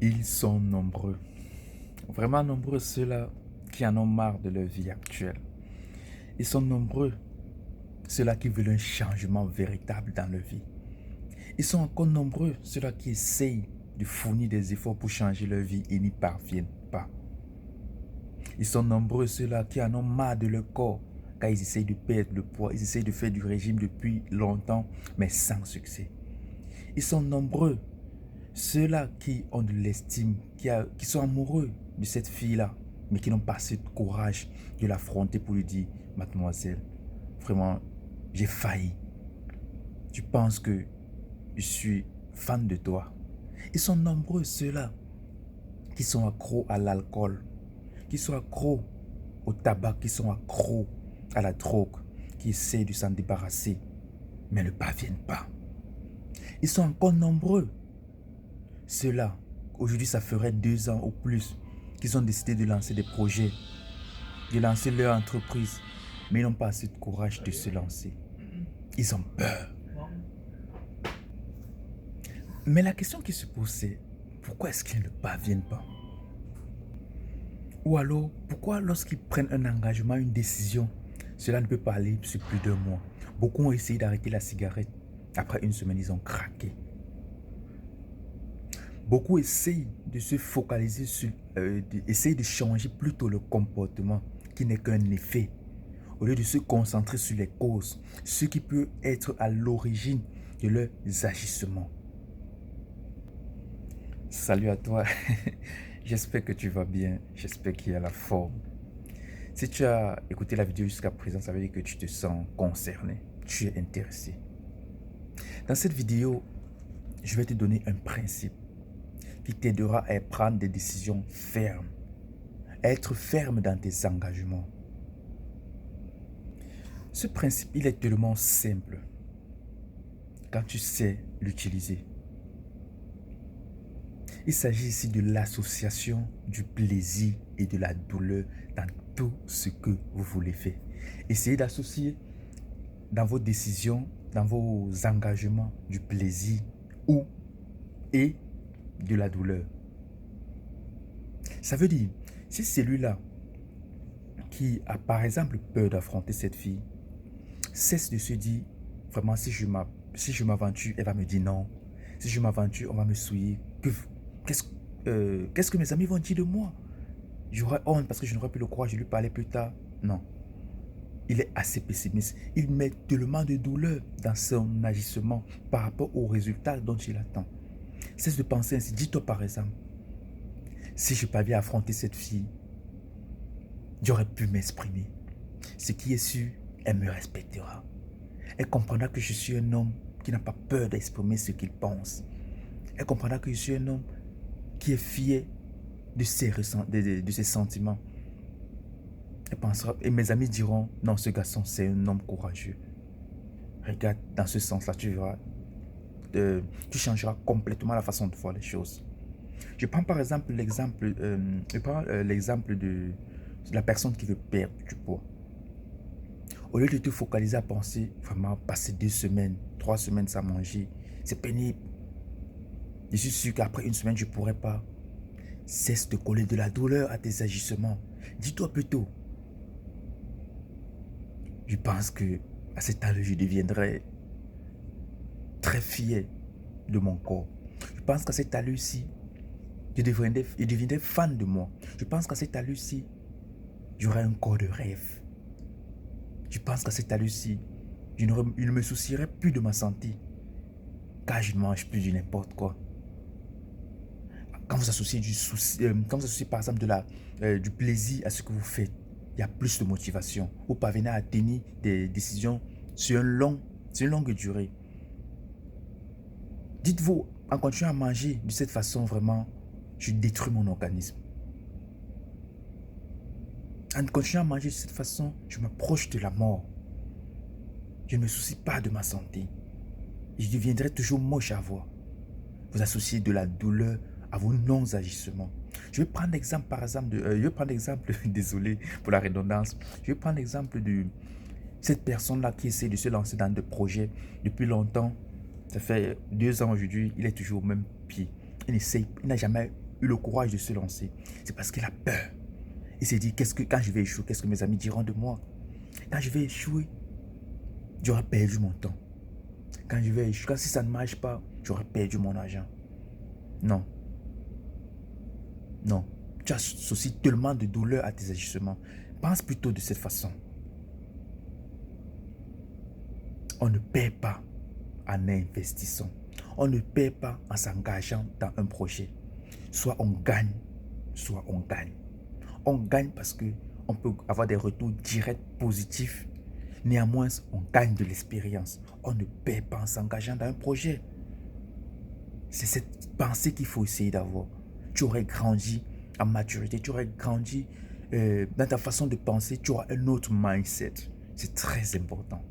Ils sont nombreux, vraiment nombreux ceux-là qui en ont marre de leur vie actuelle. Ils sont nombreux ceux-là qui veulent un changement véritable dans leur vie. Ils sont encore nombreux ceux-là qui essayent de fournir des efforts pour changer leur vie et n'y parviennent pas. Ils sont nombreux ceux-là qui en ont marre de leur corps car ils essayent de perdre le poids, ils essayent de faire du régime depuis longtemps mais sans succès. Ils sont nombreux ceux-là qui ont de l'estime, qui sont amoureux de cette fille-là, mais qui n'ont pas assez de courage de l'affronter pour lui dire, mademoiselle, vraiment, j'ai failli. Tu penses que je suis fan de toi. Ils sont nombreux ceux-là qui sont accros à l'alcool, qui sont accros au tabac, qui sont accros à la drogue, qui essaient de s'en débarrasser, mais ne parviennent pas. Ils sont encore nombreux ceux-là, aujourd'hui ça ferait 2 ans ou plus qu'ils ont décidé de lancer des projets, de lancer leur entreprise, mais ils n'ont pas assez de courage de se lancer. Ils ont peur. Mais la question qui se pose c'est, pourquoi est-ce qu'ils ne parviennent pas? Ou alors, pourquoi lorsqu'ils prennent un engagement, une décision, cela ne peut pas aller sur plus d'1 mois? Beaucoup ont essayé d'arrêter la cigarette. Après 1 semaine, ils ont craqué. Beaucoup essayent de se focaliser sur, essayent de changer plutôt le comportement qui n'est qu'un effet, au lieu de se concentrer sur les causes, ce qui peut être à l'origine de leurs agissements. Salut à toi, j'espère que tu vas bien, j'espère qu'il y a la forme. Si tu as écouté la vidéo jusqu'à présent, ça veut dire que tu te sens concerné, tu es intéressé. Dans cette vidéo, je vais te donner un principe qui t'aidera à prendre des décisions fermes, à être ferme dans tes engagements. Ce principe, il est tellement simple quand tu sais l'utiliser. Il s'agit ici de l'association du plaisir et de la douleur dans tout ce que vous voulez faire. Essayez d'associer dans vos décisions, dans vos engagements, du plaisir et de la douleur. Ça veut dire, si celui-là qui a par exemple peur d'affronter cette fille, cesse de se dire, vraiment si je m'aventure, elle va me dire non. Si je m'aventure, on va me souiller. Qu'est-ce que mes amis vont dire de moi? J'aurais honte parce que je n'aurais plus le courage de lui parler plus tard. Non. Il est assez pessimiste. Il met tellement de douleur dans son agissement par rapport au résultat dont il attend. Cesse de penser ainsi. Dis-toi par exemple, si je parviens à affronter cette fille, j'aurais pu m'exprimer. Ce qui est sûr, elle me respectera. Elle comprendra que je suis un homme qui n'a pas peur d'exprimer ce qu'il pense. Elle comprendra que je suis un homme qui est fier de ses sentiments. Elle pensera, et mes amis diront, non, ce garçon, c'est un homme courageux. Regarde, dans ce sens-là, tu verras, tu changeras complètement la façon de voir les choses. Je prends par exemple l'exemple de la personne qui veut perdre du poids. Au lieu de te focaliser à penser, vraiment, passer 2 semaines, 3 semaines sans manger, c'est pénible. Je suis sûr qu'après 1 semaine, je ne pourrai pas. Cesse de coller de la douleur à tes agissements. Dis-toi plutôt, je pense que à cet âge, je deviendrai très fier de mon corps. Je pense qu'à cet âge-ci, je deviendrai fan de moi. Je pense qu'à cet âge-ci, j'aurai un corps de rêve. Je pense qu'à cet âge-ci, je ne me soucierai plus de ma santé, car je ne mange plus de n'importe quoi. Quand vous associez par exemple du plaisir à ce que vous faites, il y a plus de motivation. Vous parvenez à tenir des décisions sur une longue durée. Dites-vous, en continuant à manger de cette façon, vraiment, je détruis mon organisme. En continuant à manger de cette façon, je m'approche de la mort. Je ne me soucie pas de ma santé. Je deviendrai toujours moche à voir. Vous associez de la douleur à vos non-agissements. Je vais prendre l'exemple, désolé pour la redondance, je vais prendre l'exemple de cette personne-là qui essaie de se lancer dans des projets depuis longtemps. Ça fait 2 ans aujourd'hui, il est toujours au même pied. Il n'a jamais eu le courage de se lancer, c'est parce qu'il a peur. Il s'est dit, quand je vais échouer, qu'est-ce que mes amis diront de moi? Quand je vais échouer, j'aurai perdu mon temps. Quand je vais échouer, si ça ne marche pas, j'aurai perdu mon argent. Non. Non. Tu associes tellement de douleur à tes agissements. Pense plutôt de cette façon. On ne perd pas en investissant. On ne perd pas en s'engageant dans un projet. Soit on gagne, soit on gagne. On gagne parce qu'on peut avoir des retours directs positifs. Néanmoins, on gagne de l'expérience. On ne perd pas en s'engageant dans un projet. C'est cette pensée qu'il faut essayer d'avoir. Tu aurais grandi en maturité, tu aurais grandi dans ta façon de penser, tu auras un autre mindset. C'est très important.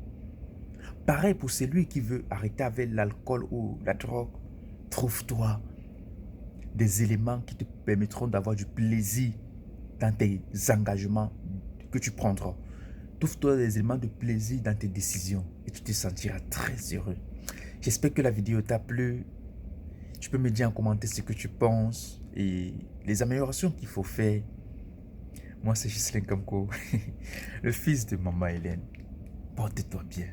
Pareil pour celui qui veut arrêter avec l'alcool ou la drogue. Trouve-toi des éléments qui te permettront d'avoir du plaisir dans tes engagements que tu prendras. Trouve-toi des éléments de plaisir dans tes décisions et tu te sentiras très heureux. J'espère que la vidéo t'a plu. Tu peux me dire en commentaire ce que tu penses et les améliorations qu'il faut faire. Moi, c'est Ghislain Kamko, le fils de Maman Hélène. Porte-toi bien.